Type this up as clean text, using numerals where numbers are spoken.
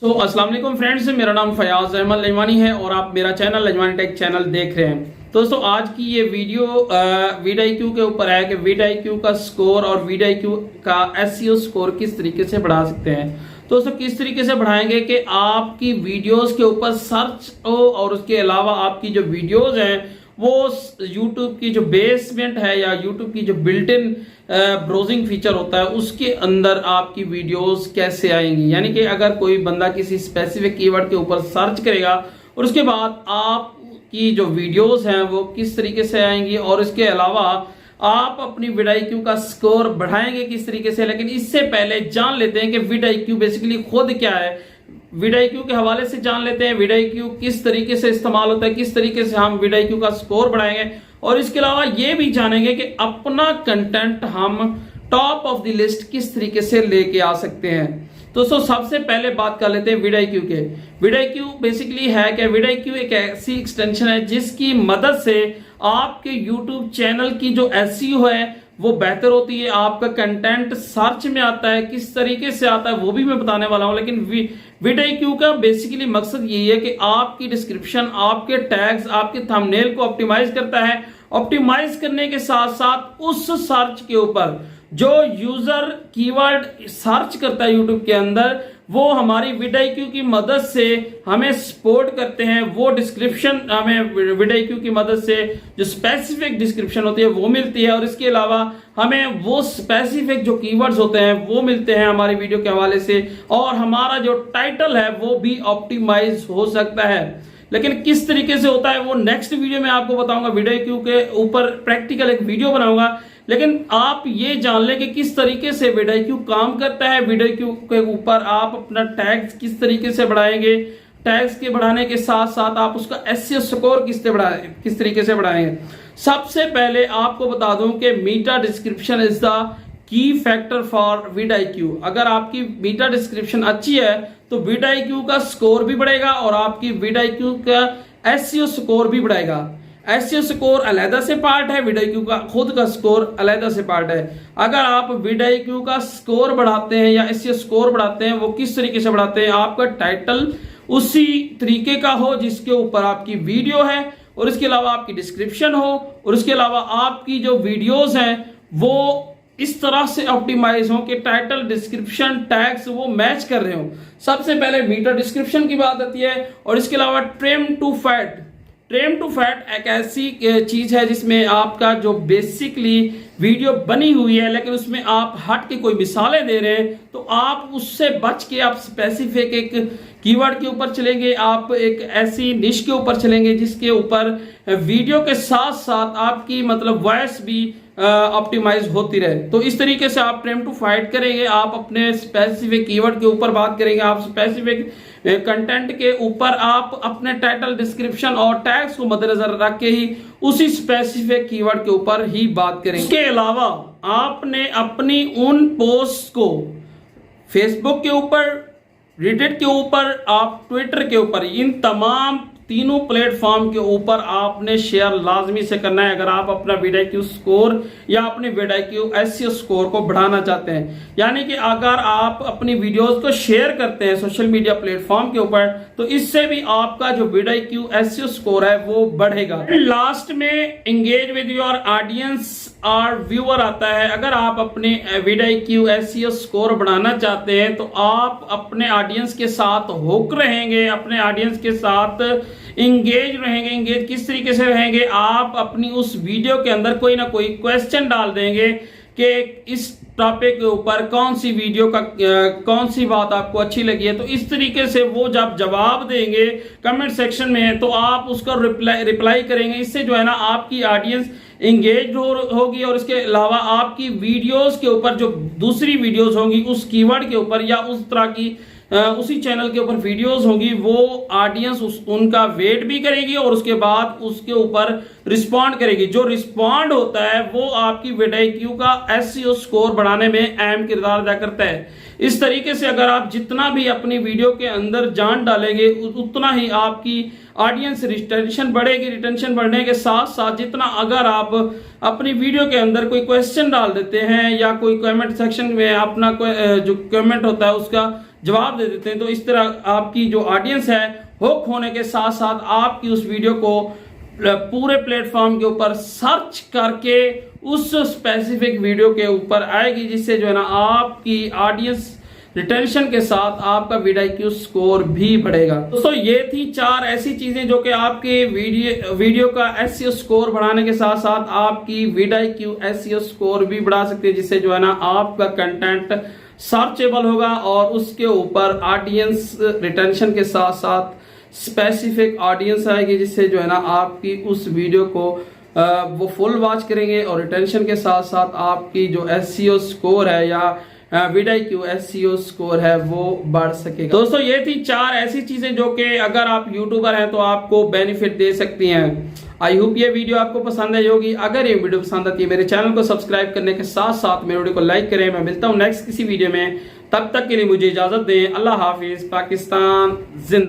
तो अस्सलाम वालेकुम फ्रेंड्स, मेरा नाम फयाज अहमद लंजवानी है और आप मेरा चैनल लंजवानी टेक चैनल देख रहे हैं। दोस्तों आज की ये वीडियो VidIQ के ऊपर है कि VidIQ का स्कोर और VidIQ का SEO स्कोर किस तरीके से बढ़ा सकते हैं। दोस्तों किस तरीके से बढ़ाएंगे कि आपकी वीडियोस के ऊपर सर्च हो और उसके अलावा आपकी जो वीडियोस हैं वो YouTube की जो बेसमेंट है या YouTube की जो बिल्ट इन ब्राउजिंग फीचर होता है उसके अंदर आपकी वीडियोस कैसे आएंगी। यानी कि अगर कोई बंदा किसी स्पेसिफिक कीवर्ड के ऊपर सर्च करेगा और उसके बाद आपकी जो वीडियोस हैं वो किस तरीके से आएंगी और इसके अलावा आप अपनी VidIQ का स्कोर बढ़ाएंगे किस तरीके से। लेकिन इससे पहले जान लेते हैं कि VidIQ बेसिकली खुद क्या है। VidIQ के हवाले से जान लेते हैं VidIQ किस तरीके से इस्तेमाल होता है, किस तरीके से हम VidIQ का स्कोर बढ़ाएंगे और इसके अलावा ये भी जानेंगे कि अपना कंटेंट हम टॉप ऑफ द लिस्ट किस तरीके से लेके आ सकते हैं। दोस्तों सबसे पहले बात कर लेते हैं VidIQ के। VidIQ बेसिकली है कि VidIQ एक ऐसी एक्सटेंशन है जिसकी मदद से आपके YouTube चैनल की जो SEO है वो बेहतर होती है। आपका कंटेंट सर्च में आता है, किस तरीके से आता है वो भी मैं बताने वाला हूं। लेकिन VidIQ का बेसिकली मकसद यही है कि आपकी डिस्क्रिप्शन, आपके टैग्स, आपके थंबनेल को ऑप्टिमाइज करता है। ऑप्टिमाइज करने के साथ साथ उस सर्च के ऊपर जो यूजर कीवर्ड सर्च करता है यूट्यूब के अंदर वो हमारी VidIQ की मदद से हमें सपोर्ट करते हैं। वो डिस्क्रिप्शन हमें VidIQ की मदद से जो स्पेसिफिक डिस्क्रिप्शन होती है वो मिलती है और इसके अलावा हमें वो स्पेसिफिक जो कीवर्ड्स होते हैं वो मिलते हैं हमारी वीडियो के हवाले से और हमारा जो टाइटल है वो भी ऑप्टिमाइज हो सकता है। लेकिन किस तरीके से होता है वो नेक्स्ट वीडियो में आपको बताऊंगा। VidIQ के ऊपर प्रैक्टिकल एक वीडियो बनाऊंगा। लेकिन आप ये जान लें कि किस तरीके से VidIQ काम करता है। VidIQ के ऊपर आप अपना टैग्स किस तरीके से बढ़ाएंगे, टैग्स के बढ़ाने के साथ साथ आप उसका SEO स्कोर किस तरीके से बढ़ाएंगे। सबसे पहले आपको बता दूं कि meta description is the key factor for VidIQ। अगर आपकी मीटा डिस्क्रिप्शन अच्छी है तो VidIQ का स्कोर भी बढ़ेगा और आपकी VidIQ का SEO स्कोर भी बढ़ाएगा। SEO स्कोर अलहदा से पार्ट है, VidIQ का खुद का स्कोर अलहदा से पार्ट है। अगर आप VidIQ का स्कोर बढ़ाते हैं या SEO स्कोर बढ़ाते हैं वो किस तरीके से बढ़ाते हैं, आपका टाइटल उसी तरीके का हो जिसके ऊपर आपकी वीडियो है और इसके अलावा आपकी डिस्क्रिप्शन हो और इसके अलावा आपकी जो वीडियोस हैं वो इस तरह से ऑप्टिमाइज हो कि टाइटल, डिस्क्रिप्शन, टैग्स वो मैच कर रहे हो। सबसे पहले मीटा डिस्क्रिप्शन की बात आती है और इसके अलावा ट्रिम टू फैट एक ऐसी चीज है जिसमें आपका जो बेसिकली वीडियो बनी हुई है लेकिन उसमें आप हट के कोई मिसालें दे रहे हैं तो आप उससे बच के आप स्पेसिफिक एक कीवर्ड के ऊपर चलेंगे, आप एक ऐसी निश के ऊपर चलेंगे जिसके ऊपर वीडियो के साथ साथ आपकी मतलब वॉइस भी ऑप्टिमाइज होती रहे। तो इस तरीके से आप ट्रिम टू फैट करेंगे, आप अपने स्पेसिफिक कीवर्ड के ऊपर बात करेंगे, आप स्पेसिफिक कंटेंट के ऊपर आप अपने टाइटल, डिस्क्रिप्शन और टैग्स को मद्देनजर रख के ही उसी स्पेसिफिक कीवर्ड के ऊपर ही बात करेंगे। इसके अलावा आपने अपनी उन पोस्ट को फेसबुक के ऊपर, रेडिट के ऊपर, आप ट्विटर के ऊपर, इन तमाम तीनों प्लेटफॉर्म के ऊपर आपने शेयर लाजमी से करना है अगर आप अपना VidIQ स्कोर या अपने VidIQ SEO स्कोर को बढ़ाना चाहते हैं। यानी कि अगर आप अपनी वीडियोस को शेयर करते हैं सोशल मीडिया प्लेटफॉर्म के ऊपर तो इससे भी आपका जो VidIQ SEO स्कोर है वो बढ़ेगा। लास्ट में एंगेज विद योर ऑडियंस और व्यूअर आता है। अगर आप अपने VidIQ SEO स्कोर बढ़ाना चाहते हैं तो आप अपने ऑडियंस के साथ हुक रहेंगे, अपने ऑडियंस के साथ इंगेज रहेंगे। इंगेज किस तरीके से रहेंगे, आप अपनी उस वीडियो के अंदर कोई ना कोई क्वेश्चन डाल देंगे कि इस टॉपिक के ऊपर कौन सी वीडियो का कौन सी बात आपको अच्छी लगी है। तो इस तरीके से वो जब जवाब देंगे कमेंट सेक्शन में तो आप उसका रिप्लाई करेंगे। इससे जो है ना आपकी ऑडियंस इंगेज होगी और इसके अलावा आपकी वीडियोस के ऊपर जो दूसरी वीडियोस होंगी उस कीवर्ड के ऊपर या उस तरह की उसी चैनल के ऊपर वीडियोस होंगी वो ऑडियंस उनका वेट भी करेगी और उसके बाद उसके ऊपर रिस्पॉन्ड करेगी। जो रिस्पॉन्ड होता है वो आपकी VidIQ का SEO स्कोर बढ़ाने में अहम किरदार अदा करता है। इस तरीके से अगर आप जितना भी अपनी वीडियो के अंदर जान डालेंगे उतना ही आपकी ऑडियंस रिटेंशन बढ़ेगी। रिटेंशन बढ़ने के साथ साथ जितना अगर आप अपनी वीडियो के अंदर कोई क्वेश्चन डाल देते हैं या कोई कमेंट सेक्शन में अपना जो कमेंट होता है उसका जवाब दे देते हैं। तो इस तरह आपकी जो ऑडियंस है हुक होने के साथ साथ आपकी उस वीडियो को पूरे प्लेटफॉर्म के ऊपर सर्च करके उस स्पेसिफिक वीडियो के ऊपर आएगी, जिससे जो है ना आपकी ऑडियंस रिटेंशन के साथ आपका VidIQ स्कोर भी बढ़ेगा। दोस्तों ये थी 4 ऐसी चीजें जो कि आपके वीडियो का SEO स्कोर बढ़ाने के साथ साथ आपकी VidIQ SEO स्कोर भी बढ़ा सकती है, जिससे जो है ना आपका कंटेंट सर्चेबल होगा और उसके ऊपर ऑडियंस रिटेंशन के साथ साथ स्पेसिफिक ऑडियंस आएगी, जिससे जो है ना आपकी उस वीडियो को वो फुल वॉच करेंगे और रिटेंशन के साथ साथ आपकी जो SEO स्कोर है या VidIQ SEO स्कोर है वो बढ़ सकेगा। दोस्तों ये थी 4 ऐसी चीजें जो कि अगर आप यूट्यूबर हैं तो आपको बेनिफिट दे सकती हैं। आई होप ये वीडियो आपको पसंद आई होगी। अगर ये वीडियो पसंद आती है मेरे चैनल को सब्सक्राइब करने के साथ साथ मेरे वीडियो को लाइक करें। मैं मिलता हूँ नेक्स्ट किसी वीडियो में, तब तक के लिए मुझे इजाजत दें। अल्लाह हाफिज। पाकिस्तान जिंदाबाद।